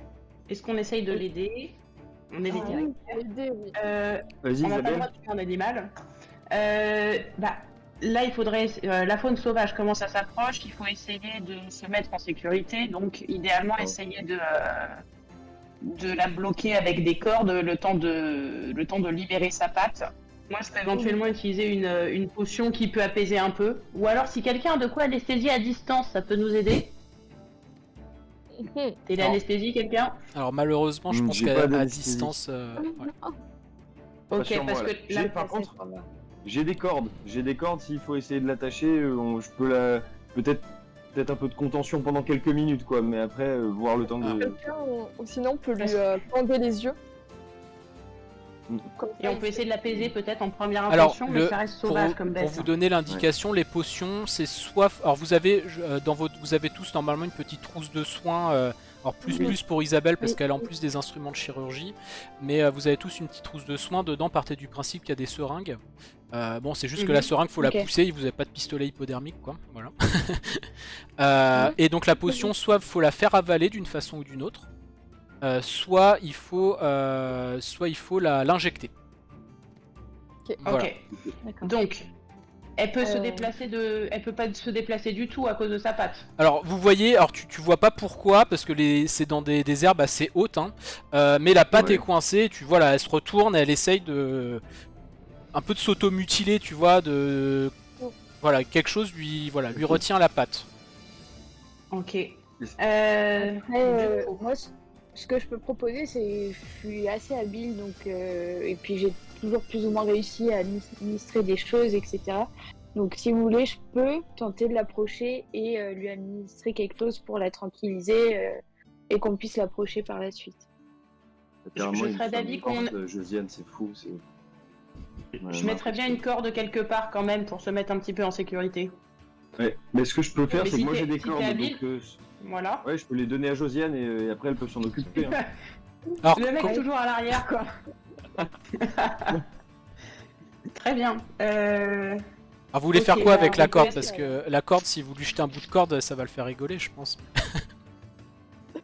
est-ce qu'on essaye de l'aider? On est Ah, direct. oui, pour aider, oui. Vas-y, On n'a pas le droit Isabelle. de tuer un animal. Là, il faudrait. La faune sauvage commence à s'approcher. Il faut essayer de se mettre en sécurité. Donc, idéalement, Oh. essayer de la bloquer avec des cordes le temps de libérer sa patte. Moi, je peux éventuellement utiliser une potion qui peut apaiser un peu. Ou alors, si quelqu'un a de quoi anesthésier à distance, ça peut nous aider. Mhm. Téléanesthésie, quelqu'un? Alors malheureusement, je pense J'ai qu'à pas à d'anesthésie. distance, ouais. Ok, sur parce moi, que là. là, J'ai, par contre, j'ai des cordes. S'il faut essayer de l'attacher, je peux peut-être un peu de contention pendant quelques minutes, quoi. Mais après, voir le temps de. Quelqu'un, ou sinon, on peut lui bander les yeux. Mm. Comme Et ça, on peut essayer de l'apaiser peut-être en première Alors, intention, mais ça reste sauvage comme pour bête. vous donner l'indication, les potions, c'est soit. Alors vous avez vous avez tous normalement une petite trousse de soins. Alors plus pour Isabelle parce Oui. qu'elle a en plus des instruments de chirurgie, mais vous avez tous une petite trousse de soins. Dedans, partez du principe qu'il y a des seringues. Bon, c'est juste que la seringue, faut Ok. la pousser. Vous avez pas de pistolet hypodermique, quoi. Voilà. Et donc la potion, soit faut la faire avaler d'une façon ou d'une autre. soit il faut l'injecter. Voilà. Ok. D'accord. Donc, elle peut se Euh. déplacer elle peut pas se déplacer du tout à cause de sa patte. Alors vous voyez, alors tu vois pas pourquoi, parce que c'est dans des herbes assez hautes, hein, mais la patte Ouais. est coincée, tu vois là, elle se retourne et elle essaye un peu de s'auto-mutiler, tu vois, voilà, quelque chose lui retient la patte. Ok. Après, Du coup. moi, ce que je peux proposer, c'est je suis assez habile, donc et puis j'ai toujours plus ou moins réussi à administrer des choses, etc. Donc, si vous voulez, je peux tenter de l'approcher et lui administrer quelque chose pour la tranquilliser et qu'on puisse l'approcher par la suite. Apparemment, je une serais femme d'avis qu'on- morte, Josiane, c'est fou. Je mettrais bien une corde quelque part quand même pour se mettre un petit peu en sécurité. Ouais. Mais ce que je peux faire, Mais c'est si que moi t'es- j'ai des si t'es cordes, habile- donc Voilà. ouais, je peux les donner à Josiane et après elle peut s'en occuper. Hein. Alors, Le mec quand- toujours à l'arrière, quoi. Très bien. alors, vous voulez Ok, faire quoi bah, avec on la peut corde? laisser, Parce que la corde, si vous lui jetez un bout de corde, ça va le faire rigoler, je pense.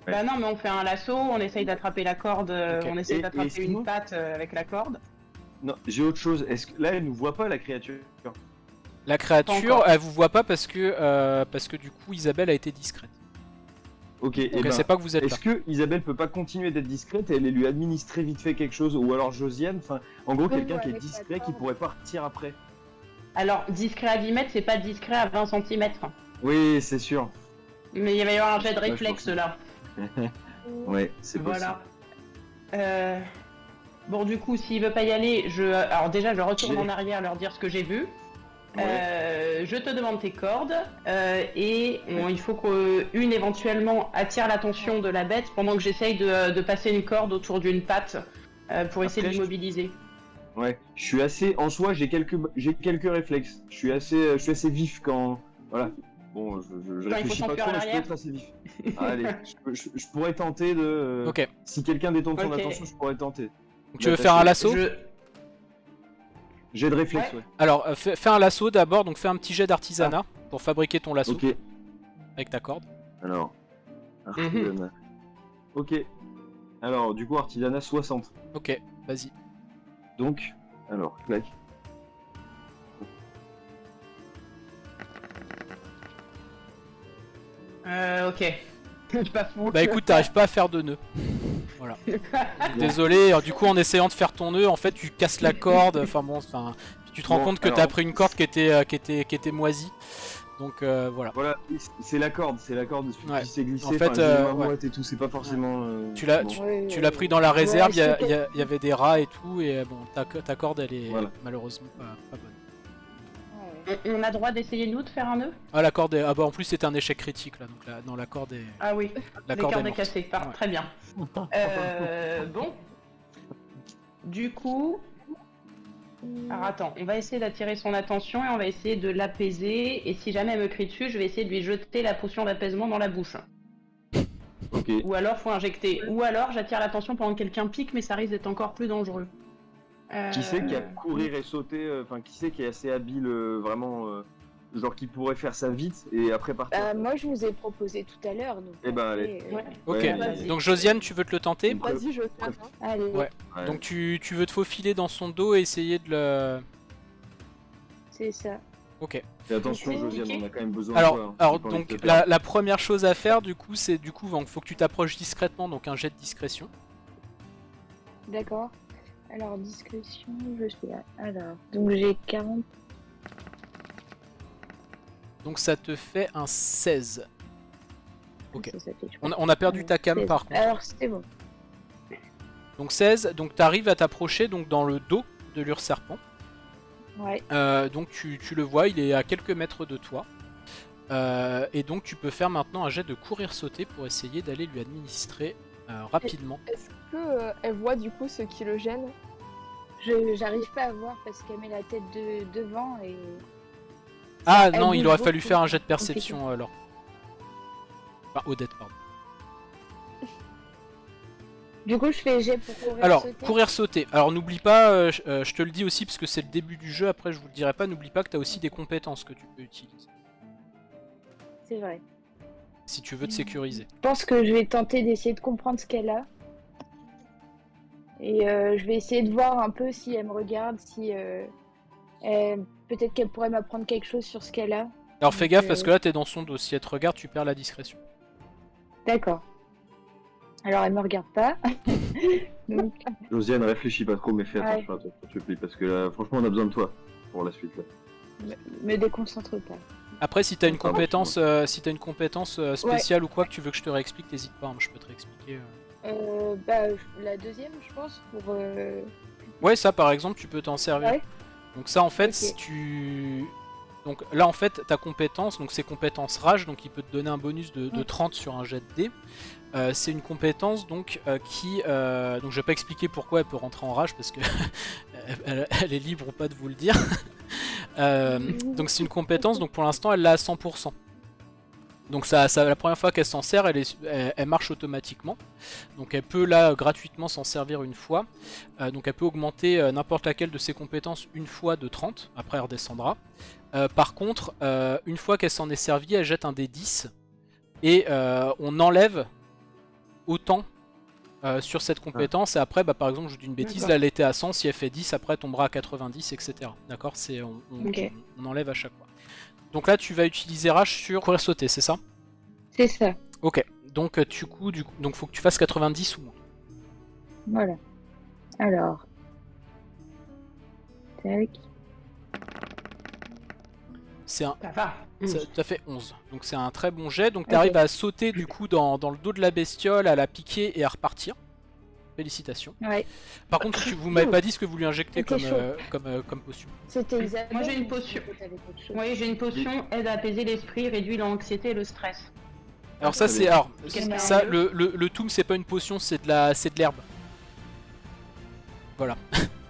Bah non, mais on fait un lasso, on essaye d'attraper la corde, Ok. on essaye Et d'attraper excuse-moi. une patte avec la corde. Non, j'ai autre chose. Est-ce que là, elle nous voit pas la créature? La Pas créature, encore. elle vous voit pas parce que du coup Isabelle a été discrète. Ok. Et Donc elle sait pas que vous êtes là. est-ce que Isabelle peut pas continuer d'être discrète et aller lui administrer vite fait quelque chose, ou alors Josiane, enfin, en gros Oui, quelqu'un qui est avec la discret qui corde. pourrait partir après. Alors, discret à 10 mètres, c'est pas discret à 20 cm. Oui, c'est sûr. Mais il va y avoir un jet de Ouais, je réflexe pense. là. Ouais, c'est possible. Voilà. Bon, du coup, s'il veut pas y aller, alors déjà, je retourne J'ai- en arrière leur dire ce que j'ai vu. Ouais. Je te demande tes cordes il faut qu'une éventuellement attire l'attention de la bête pendant que j'essaye de passer une corde autour d'une patte pour essayer de Après, l'immobiliser. Ouais, je suis assez. En soi, j'ai quelques réflexes. Je suis assez vif quand. Voilà. Bon, je Quand il faut réfléchis pas s'enfuir trop, à mais je peux l'arrière. être assez vif. Allez, je pourrais tenter de. Ok. Si quelqu'un détourne son Ok. attention, je pourrais tenter. Donc tu veux faire un lasso? J'ai de réflexe, Ouais. ouais. Alors fais un lasso d'abord, donc fais un petit jet d'artisanat pour fabriquer ton lasso Ok. avec ta corde. Alors. Artisanat. Ok. Alors, du coup, artisanat 60. Ok, vas-y. Donc, alors, clac. Ok. Je suis pas fou. Bah écoute, t'arrives pas à faire de nœud. Voilà. Désolé, alors, du coup en essayant de faire ton nœud, en fait tu casses la corde, enfin bon, tu te rends Bon, compte que alors- t'as pris une corde qui était moisie. Donc voilà. Voilà, c'est la corde, Ouais. qui s'est glissée, En fait, enfin, j'ai ma ouais. boîte et tout, c'est pas forcément... Tu l'as- bon. Tu l'as pris dans la réserve, il Ouais, y avait des rats et tout, et bon, ta corde elle est Voilà. malheureusement pas bonne. On a droit d'essayer nous de faire un nœud? Ah la corde est... Ah bah en plus c'était un échec critique là, donc non, la corde est... Ah oui. La Les corde est cordes est morte. cassée. Ouais. Très bien. Bon. Du coup. Alors attends, on va essayer d'attirer son attention et on va essayer de l'apaiser. Et si jamais elle me crie dessus, je vais essayer de lui jeter la potion d'apaisement dans la bouche. Ok. Ou alors faut injecter. Ou alors j'attire l'attention pendant que quelqu'un pique, mais ça risque d'être encore plus dangereux. Qui c'est qui a courir et sauter, enfin qui c'est qui est assez habile, vraiment, genre qui pourrait faire ça vite et après partir? Moi, je vous ai proposé tout à l'heure. Donc Eh ben, après, allez. Ouais. Ok, Ouais, vas-y. donc Josiane tu veux te le tenter? Ouais. Vas-y, je tente. Hein. Allez, Ouais. Ouais. Donc tu veux te faufiler dans son dos et essayer de le... c'est ça. Ok. Et attention Ok. Josiane, on a quand même besoin Alors, de toi. Hein. alors J'ai pas envie donc de te perdre. la première chose à faire du coup c'est donc, faut que tu t'approches discrètement, donc un jet de discrétion. D'accord. Alors, discrétion, je suis là. Alors, donc j'ai 40. Donc ça te fait un 16. Ok. Ça fait, je crois. On a perdu ta cam 16. par contre. Alors, c'était bon. Donc 16, donc t'arrives à t'approcher donc dans le dos de l'Urserpent. Ouais. Donc tu le vois, il est à quelques mètres de toi. Et donc tu peux faire maintenant un jet de courir-sauter pour essayer d'aller lui administrer rapidement. Est-ce que elle voit du coup ce qui le gêne? J'arrive pas à voir parce qu'elle met la tête devant et. Ah elle non, bouge il aurait fallu beaucoup. faire un jet de perception alors. Enfin, Odette, pardon. Du coup, je fais jet pour courir. Alors, sauter. courir-sauter. Alors n'oublie pas, je te le dis aussi parce que c'est le début du jeu, après je vous le dirai pas, n'oublie pas que tu as aussi des compétences que tu peux utiliser. C'est vrai. Si tu veux te sécuriser. Je pense que je vais tenter d'essayer de comprendre ce qu'elle a. Et je vais essayer de voir un peu si elle me regarde, si peut-être qu'elle pourrait m'apprendre quelque chose sur ce qu'elle a. Alors fais Donc, gaffe parce que là t'es dans son dos, si elle te regarde tu perds la discrétion. D'accord. Alors elle me regarde pas. Donc, Josiane, réfléchis pas trop, mais fais Ouais. attention à toi, s'il te plaît, parce que là, franchement, on a besoin de toi pour la suite. Là. me déconcentre pas. Après si t'as une Pardon, compétence, spéciale ou quoi que tu veux que je te réexplique, t'hésites pas, hein, je peux te réexpliquer. La deuxième, je pense, pour. Ouais, ça par exemple tu peux t'en servir. Ouais. Donc ça en fait, Ok. si tu... Donc là en fait ta compétence, donc c'est compétence rage, donc il peut te donner un bonus de 30 sur un jet de dés. C'est une compétence donc qui... donc je vais pas expliquer pourquoi elle peut rentrer en rage parce que elle est libre ou pas de vous le dire. Donc c'est une compétence, donc pour l'instant elle l'a à 100%. Donc la première fois qu'elle s'en sert, elle marche automatiquement. Donc elle peut là gratuitement s'en servir une fois. Donc elle peut augmenter n'importe laquelle de ses compétences une fois de 30. Après elle redescendra. Par contre, une fois qu'elle s'en est servie, elle jette un dé 10. Et on enlève autant sur cette compétence. Et après, par exemple, je dis une bêtise, là elle était à 100. Si elle fait 10, après elle tombera à 90, etc. D'accord, Ok. on enlève à chaque fois. Donc là, tu vas utiliser rage sur courir sauter, c'est ça? C'est ça. Ok, donc donc faut que tu fasses 90 ou moins. Voilà. Alors. Tac. Ça va. Tu as fait 11. Donc c'est un très bon jet. Donc tu arrives à sauter du coup dans le dos de la bestiole, à la piquer et à repartir. Félicitations. Ouais. Par contre, vous m'avez pas dit ce que vous lui injectez C'était comme potion. C'était Isabelle. Moi, j'ai une mais potion. peut-être avec autre chose. Oui, j'ai une potion, aide à apaiser l'esprit, réduit l'anxiété et le stress. Alors ça très c'est... bien. Alors, Quel ça, merveilleux. le toum c'est pas une potion, c'est de l'herbe. Voilà.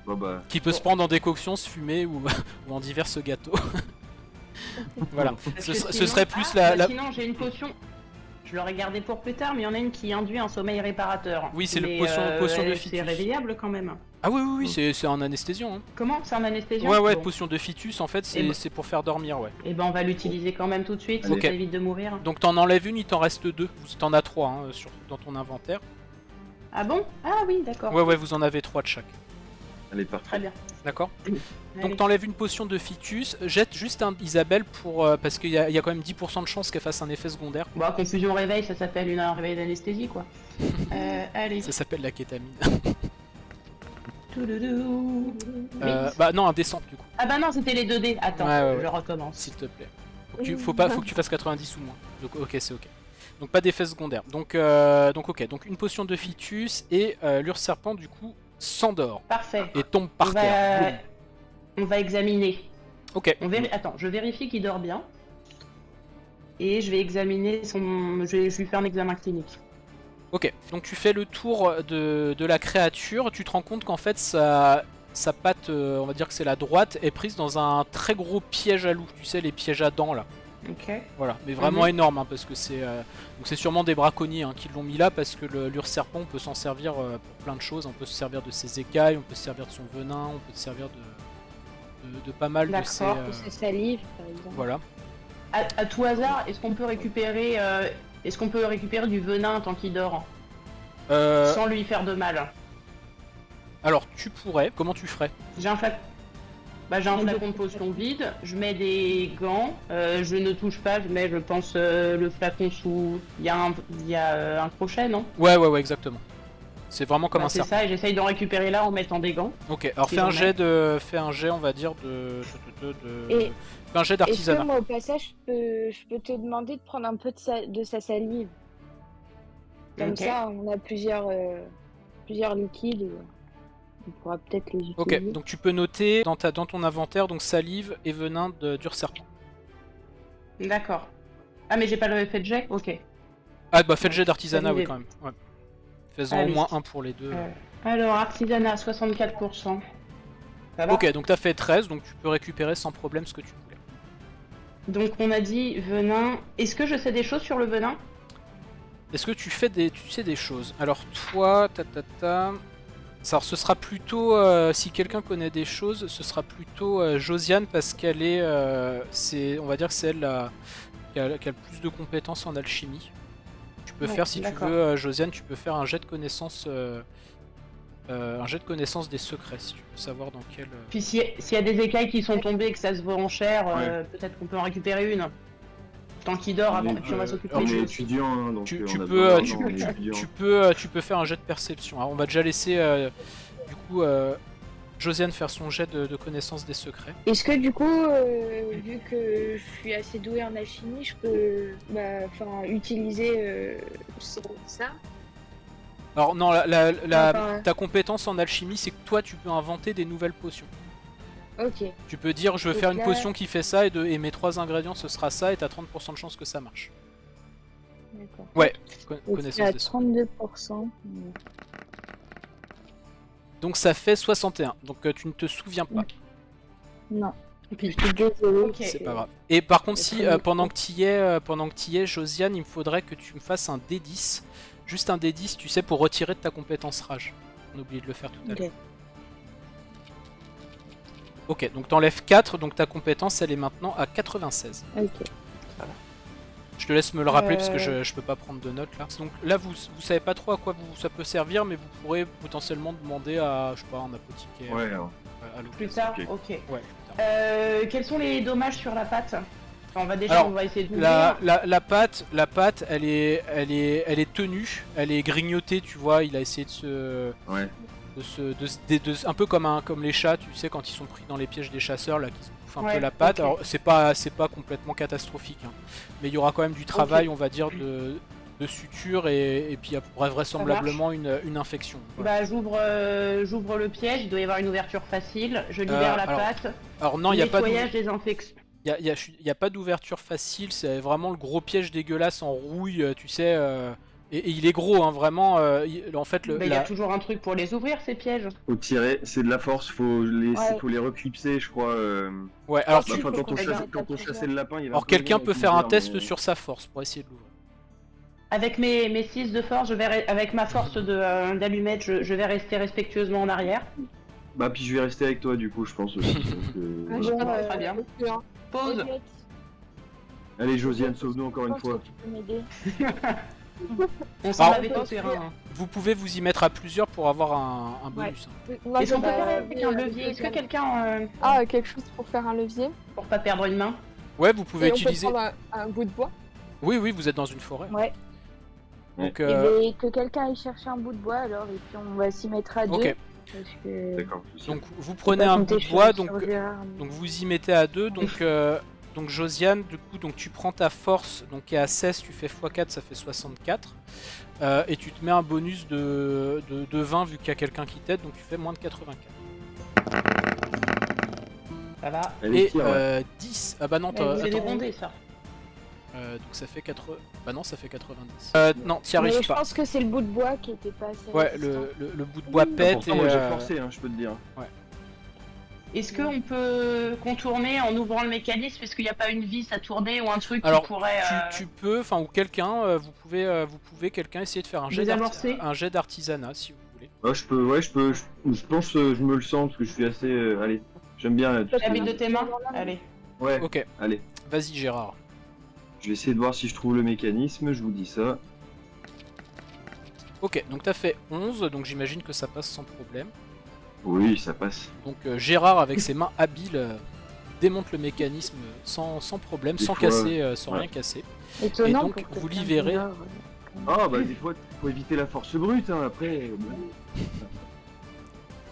Bon, bah, Qui peut se prendre en décoction, se fumer ou en divers gâteaux. Voilà. Parce Ce que serait sinon- plus Ah, la... Sinon, j'ai une potion. Je l'aurais gardée pour plus tard, mais il y en a une qui induit un sommeil réparateur. Oui, c'est le Mais, potion de c'est Fitus. réveillable quand même. Ah oui, c'est un anesthésiant. Hein. Comment? C'est un anesthésiant? Ouais, Bon. potion de Fitus, en fait, Et bah- c'est pour faire dormir, ouais. Et ben, on va l'utiliser quand même tout de suite, Allez. ça évite de mourir. Donc t'en enlèves une, il t'en reste deux. T'en as trois dans ton inventaire. Ah bon? Ah oui, d'accord. Ouais, vous en avez trois de chaque. allez, parfait. Très bien. D'accord. Allez. Donc t'enlèves une potion de Fitus, jette juste un Isabelle pour parce qu'il y a quand même 10% de chance qu'elle fasse un effet secondaire. Bon, confusion réveil, ça s'appelle un réveil d'anesthésie, quoi. Allez. Ça s'appelle la kétamine. Touloulou. Bah non, un descente du coup, Ah bah non, c'était les 2D. Attends, Ouais. je recommence. s'il te plaît. Faut que tu fasses 90 ou moins. Donc ok, c'est ok. Donc pas d'effet secondaire. Donc ok, donc une potion de Fitus et l'Urserpent du coup s'endort Parfait. et tombe par On terre. va... Boum. on va examiner. Ok. Attends, je vérifie qu'il dort bien. Et je vais examiner son... Je lui fais un examen clinique. Ok, donc tu fais le tour de la créature, tu te rends compte qu'en fait sa patte, on va dire que c'est la droite, est prise dans un très gros piège à loup, tu sais les pièges à dents là. Ok. Voilà, mais vraiment énorme hein, parce que c'est donc c'est sûrement des braconniers hein, qui l'ont mis là parce que l'Urserpent on peut s'en servir pour plein de choses, on peut se servir de ses écailles, on peut se servir de son venin, on peut se servir de pas mal de ses... D'accord. Sa salive, par exemple. voilà. À tout hasard, est-ce qu'on peut récupérer du venin tant qu'il dort sans lui faire de mal? Alors tu pourrais, comment tu ferais? J'ai un flacon. Bah, j'ai un flacon de potion vide, je mets des gants, je ne touche pas, je mets, je pense, le flacon sous... Il y a un crochet, non? Ouais, exactement. C'est vraiment comme Bah, un c'est serpent. ça, et j'essaye d'en récupérer là en mettant des gants. Ok, alors Si fais un j'en ai. jet on va dire Et- fais un jet Est-ce que d'artisanat. moi, au passage, je peux te demander de prendre un peu de sa salive? Comme Ok. ça, on a plusieurs liquides et on pourra peut-être les utiliser. Ok, donc tu peux noter dans ton inventaire donc salive et venin d'Urserpent. D'accord. Ah, mais j'ai pas le fait de jet? Ok. Ah bah fais le jet d'artisanat Salive oui et- quand même. Ouais. Fais-en au Allez. moins un pour les deux. Alors, artisanat, 64%. Ça va? Ok, donc t'as fait 13, donc tu peux récupérer sans problème ce que tu voulais. Donc, on a dit venin. Est-ce que je sais des choses sur le venin? Est-ce que tu sais des choses? Alors toi, alors ce sera plutôt, si quelqu'un connaît des choses, ce sera plutôt Josiane parce qu'elle est, on va dire que c'est elle qui a le plus de compétences en alchimie. Tu peux Ouais, faire, si tu d'accord. veux, Josiane, tu peux faire un jet de connaissances un jet de connaissance des secrets, si tu veux savoir dans quel... Puis s'il y a des écailles qui sont tombées et que ça se vend en chair, peut-être qu'on peut en récupérer une. Tant qu'il dort avant, et puis on va s'occuper On des est choses. étudiant, hein, donc Tu, on tu a peux, besoin tu, d'argent, on est tu- étudiant. tu peux faire un jet de perception. Alors, on va déjà laisser du coup Josiane faire son jet de connaissance des secrets. Est-ce que du coup, vu que je suis assez douée en alchimie, je peux utiliser ça? Alors non, Enfin, ta compétence en alchimie, c'est que toi tu peux inventer des nouvelles potions. Ok. Tu peux dire je veux Donc faire une là- potion qui fait ça et mes 3 ingrédients ce sera ça et t'as 30% de chance que ça marche. D'accord. Ouais, Donc, connaissance c'est à des secrets. 32%. Donc ça fait 61. Donc tu ne te souviens pas. Non. Et puis, Je suis désolée. Ok. C'est pas grave. Et par contre, si Très bien. pendant que tu y es, Josiane, il me faudrait que tu me fasses un D10. Juste un D10, tu sais, pour retirer de ta compétence rage. On a oublié de le faire tout à l'heure. Ok. Ok, donc t'enlèves 4, donc ta compétence elle est maintenant à 96. Ok. Je te laisse me le rappeler parce que Euh. je peux pas prendre de notes là. Donc là vous savez pas trop à quoi ça peut servir, mais vous pourrez potentiellement demander à, je sais pas, un apothicaire. Ouais, alors. À l'autre. plus tard, Ok. ok. Ouais, plus tard. Quels sont les dommages sur la pâte? On va Alors, on va essayer de La pâte, elle est tenue, elle est grignotée, tu vois. Il a essayé de se, Ouais. un peu comme les chats, tu sais, quand ils sont pris dans les pièges des chasseurs là, qui se bouffent un peu Ouais, la pâte. ok. Alors c'est pas complètement catastrophique, hein. Mais il y aura quand même du travail, on va dire, de suture et puis il y a vraisemblablement une infection. Voilà. Bah, j'ouvre le piège, il doit y avoir une ouverture facile, je libère la alors, pâte, Alors non, il n'y a pas nettoyage, désinfection. y a pas d'ouverture facile, c'est vraiment le gros piège dégueulasse en rouille, tu sais. Et il est gros, hein, vraiment. En fait, Il y a toujours un truc pour les ouvrir, ces pièges. Faut tirer, c'est de la force, faut les reclipser, je crois. Ouais, alors, Bah, tu... enfin, regarde, quand on chassait le lapin, il y avait alors un peu quelqu'un de peut monde faire un avec test mais- sur sa force pour essayer de l'ouvrir. Avec mes 6 de force, avec ma force d'allumette, je vais rester respectueusement en arrière. Bah, puis je vais rester avec toi, du coup, je pense aussi. Donc, Ah, voilà. Très bien. je- Pause. Elliot, Allez, Josiane, sauve-nous encore je une pense fois. que tu peux m'aider. On s'en Alors, avait tout terrain. Vous pouvez vous y mettre à plusieurs pour avoir un bonus. Hein. Moi, Est-ce qu'on peut bah, faire avec un oui, levier? Est-ce que quelqu'un, Ah, quelque chose pour faire un levier. pour pas perdre une main? Ouais, vous pouvez Et on utiliser. peut prendre un bout de bois. Oui, vous êtes dans une forêt. Ouais. Donc, Et que quelqu'un aille chercher un bout de bois alors, et puis on va s'y mettre à deux. ok. Parce que... D'accord. je sais. Donc vous faut prenez pas un compter bout de sur- bois, sur Gérard, mais- donc vous y mettez à deux. Donc Josiane, du coup, donc tu prends ta force, donc qui est à 16, tu fais x4, ça fait 64. Et tu te mets un bonus de 20 vu qu'il y a quelqu'un qui t'aide, donc tu fais moins de 84. Ça va. Allez, Et tire, ouais. 10. Ah bah non, C'est des attends. bondés, ça. Donc ça fait 80. Bah non, ça fait 90. Non, t'y Mais arrives je pas. pense que c'est le bout de bois qui était pas assez Ouais, résistant. le bout de bois pète Pourtant, et. moi, j'ai forcé, hein, je peux te dire. Est-ce qu'on peut contourner en ouvrant le mécanisme? Est-ce qu'il n'y a pas une vis à tourner ou un truc Alors, qui pourrait... tu peux, enfin, ou quelqu'un, vous pouvez quelqu'un essayer de faire un jet Désamorcer. d'artisanat si vous voulez. Ah, je pense, je me le sens parce que je suis assez. Allez, j'aime bien. tout ce L'habit que- de tes mains? Allez. Ouais, Ok, allez. vas-y Gérard. Je vais essayer de voir si je trouve le mécanisme, je vous dis ça. Ok, donc t'as fait 11, donc j'imagine que ça passe sans problème. Oui, ça passe. Donc Gérard, avec ses mains habiles, démonte le mécanisme sans problème, Des sans fois, casser, sans ouais. rien casser. Étonnant Et donc, pour vous quelqu'un libérez- du Nord, Ah, bah, des fois, faut éviter la force brute, hein, après.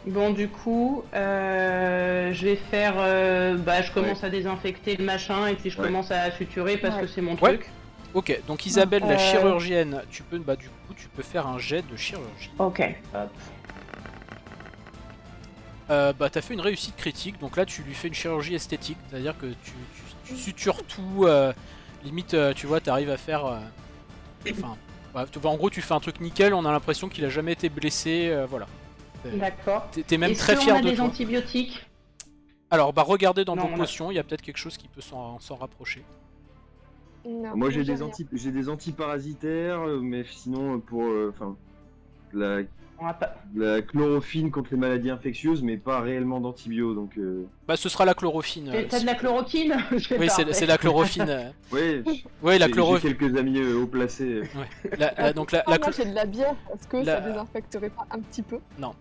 Bon, du coup, je vais faire... je commence à désinfecter le machin et puis je Ouais. commence à suturer parce Ouais. que c'est mon Ouais. truc. Ok, donc Isabelle, la Euh. chirurgienne, tu peux faire un jet de chirurgie. Ok. Hop. Bah t'as fait une réussite critique, donc là tu lui fais une chirurgie esthétique, c'est-à-dire que tu sutures tout, limite tu vois t'arrives à faire... Enfin, bref, en gros tu fais un truc nickel, on a l'impression qu'il a jamais été blessé, voilà. D'accord. T'es même Est-ce très qu'on fier a de des toi. antibiotiques? Alors bah regardez dans Non, vos on a- potions, il y a peut-être quelque chose qui peut s'en rapprocher. Non, Moi, j'ai rien. des antiparasitaires, mais sinon, pour. Enfin. la, On va pas- la chlorophine contre les maladies infectieuses, mais pas réellement d'antibio. Donc, Bah, ce sera la chlorophyne. T'as de la chloroquine? Oui, c'est la chlorophyne. ouais, Oui, la j'ai chlorophyine. quelques amis haut placés. Donc la Ah, moi j'ai de la bière, est-ce que la- ça désinfecterait pas un petit peu?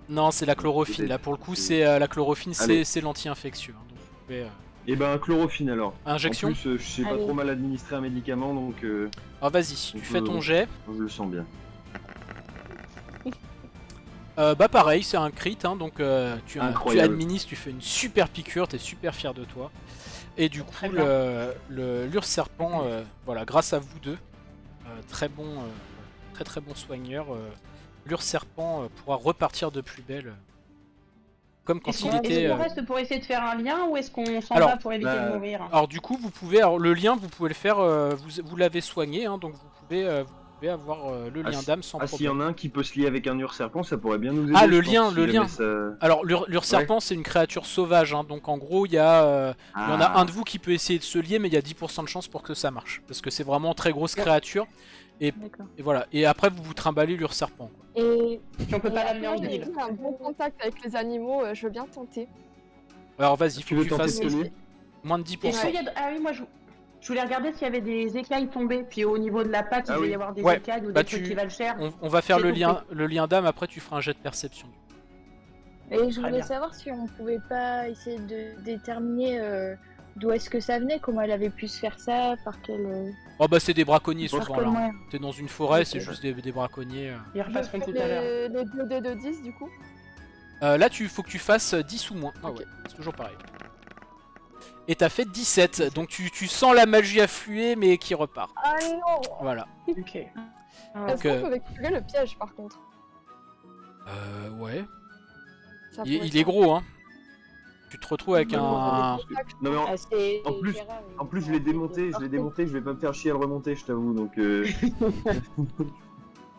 non, c'est la chlorophyne. Là, pour le coup, c'est la chlorophyne, Allez. c'est l'anti-infectieux. Hein. Donc, vous pouvez, Et ben, chlorophine alors. injection. En plus, je sais pas Allez. trop mal administrer un médicament, donc Ah, vas-y, tu on fais peut- ton jet. je le sens bien. Bah pareil, c'est un crit, hein, donc tu Incroyable. administres, tu fais une super piqûre, t'es super fier de toi. Et du coup, Très bien. l'Ur Serpent, voilà, grâce à vous deux, très bon soigneur, l'Ur Serpent pourra repartir de plus belle, comme quand Est-ce il qu'on était. reste pour essayer de faire un lien ou est-ce qu'on s'en Alors, va pour éviter bah, de mourir? Alors du coup, vous pouvez, le lien, vous pouvez le faire, vous l'avez soigné, hein, donc vous pouvez avoir le lien d'âme sans Ah, s'il y problème. en a un qui peut se lier avec un Ur-Serpent, ça pourrait bien nous aider. Ah, le je pense, lien, si le jamais lien. ça- Alors l'Ur Serpent, c'est une créature sauvage, hein, donc en gros, il y en a Ah. un de vous qui peut essayer de se lier, mais il y a 10% de chance pour que ça marche, parce que c'est vraiment très grosse créature. D'accord. Et voilà. Et après, vous vous trimballez l'Ur Serpent, quoi. Et Puis on peut pas l'amener en J'ai ville. un bon contact avec les animaux, je veux bien tenter. Alors vas-y, faut Tu que veux tu tenter fasses de se lier moins de Est-ce 10%. qu'il y a... Ah oui, moi je voulais regarder s'il y avait des écailles tombées, puis au niveau de la patte, il Ah devait oui. y avoir des Ouais, écailles ou bah des trucs tu- qui valent cher. On va faire J'ai le lien d'âme, après tu feras un jet de perception. Et je Très voulais bien. savoir si on pouvait pas essayer de déterminer d'où est-ce que ça venait, comment elle avait pu se faire ça, par quel, Oh bah c'est des braconniers Par souvent quel là. moyen. T'es dans une forêt, Ok. c'est juste des braconniers. Ils Je repasseront fais tout à l'heure. les 2 dés de 10 du coup. Là, faut que tu fasses 10 ou moins. Ah Ok. ouais, c'est toujours pareil. Et t'as fait 17, donc tu sens la magie affluer, mais qui repart. Ah non! Voilà. Ok. Ah, Est-ce qu'on euh, peut récupérer le piège par contre? Ouais. Ça Il pourrait est faire. gros, hein. Tu te retrouves avec Ouais, un. on a des contacts. Non, mais Ah, c'est en plus- Gérard, en plus, je l'ai démonté, je vais pas me faire chier à le remonter, je t'avoue. Donc,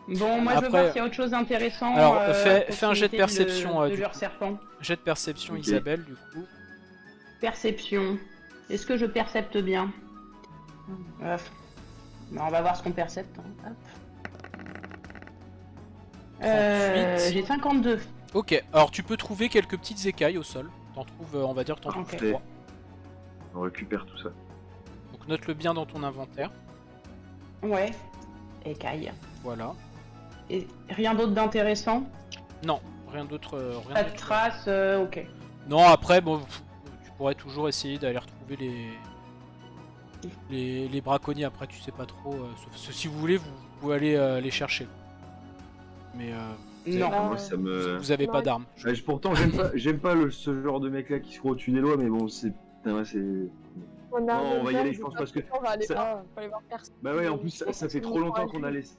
Bon, moi je veux Après- voir s'il y a autre chose d'intéressant. Alors, à fais un jet de proximité perception, de du leur serpent. Jet de perception, Ok. Isabelle, du coup. Perception. Est-ce que je percepte bien? Non, on va voir ce qu'on percepte. Hein. Hop. 38. J'ai 52. Ok, alors tu peux trouver quelques petites écailles au sol. T'en trouves, on va dire, t'en trouves Ok. 3. on récupère tout ça. Donc note-le bien dans ton inventaire. Ouais. Écaille. Voilà. Et rien d'autre d'intéressant? Non, rien d'autre. Rien Pas de d'autre. traces, ok. Non, après, bon, tu pourrais toujours essayer d'aller retrouver les braconniers. Après, tu sais pas trop. Si vous voulez, vous pouvez aller les chercher. Mais Non. Ah, Moi, ça me. vous avez pas non. d'armes. Pourtant, j'aime pas ce genre de mec-là qui se croit au-dessus des lois, mais bon, c'est. putain, ouais, c'est. On a Non, on va y un aller, je pense, parce que On va aller ça- voir. faut aller voir personne. Bah ouais, en plus, ça fait trop longtemps qu'on a laissé.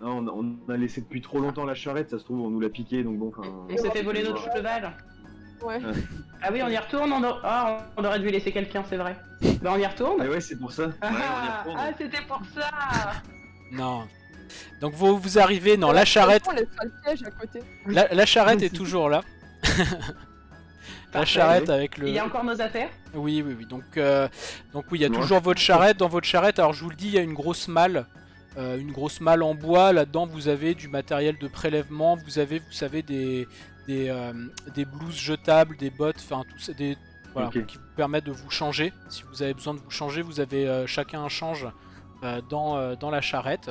Non, on a laissé depuis trop longtemps la charrette, ça se trouve, on nous l'a piqué, donc bon, enfin. On s'est fait voler notre cheval. Ouais. Ah oui, on y retourne, on aurait dû laisser quelqu'un, c'est vrai. Bah on y retourne. Ah ouais, c'est pour ça. Ouais, on y retourne. Ah, c'était pour ça. Non. Donc vous arrivez dans la charrette. On laissera le piège à côté. La charrette est toujours là. La Parfait. charrette avec le. Il y a encore nos affaires. Oui. Donc oui, il y a Ouais. toujours votre charrette. Dans votre charrette, alors je vous le dis, il y a une grosse malle. Une grosse malle en bois. Là-dedans, vous avez du matériel de prélèvement. Vous avez, vous savez, des blouses jetables, des bottes, enfin tout ça, voilà, Ok. qui vous permettent de vous changer. Si vous avez besoin de vous changer, vous avez chacun un change dans la charrette.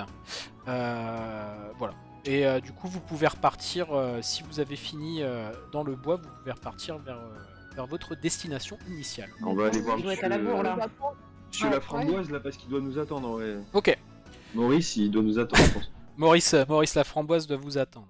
Voilà. Et du coup, vous pouvez repartir, si vous avez fini dans le bois, vous pouvez repartir vers votre destination initiale. On va aller voir Je dois être à la bourre, là. Monsieur Ouais, la framboise, là, parce qu'il doit nous attendre, ouais. Ok, Maurice, il doit nous attendre, je pense. Maurice la framboise doit vous attendre.